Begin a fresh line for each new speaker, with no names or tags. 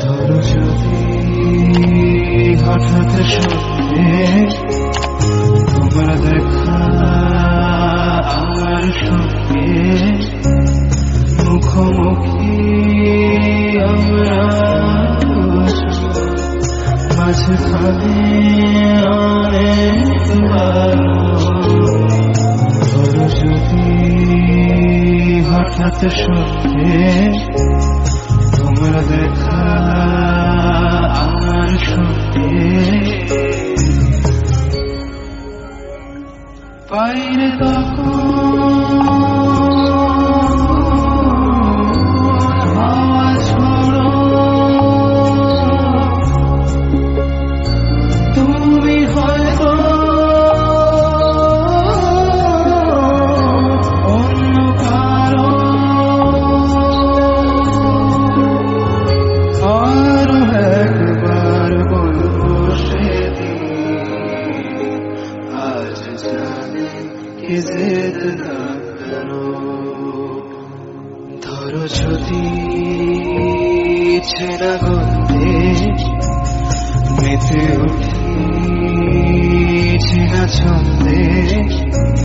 ধরো যদি হঠাৎ স্বপ্নে তোমার দেখা আমার সঙ্গে মুখোমুখি আমরা মাঝখানে অনেকবার ধরো যদি হঠাৎ স্বপ্নে তোমার দেখা আমার সঙ্গে বাইরে হাওয়া ছড়ো তুমি হয়তো অন্য কারো আরো একবার বলবো সেদিন আজ জানে কি জেদ না করো ধরো যদি ছেঁড়া গন্ধে মেতে উঠি ছেঁড়া ছন্দে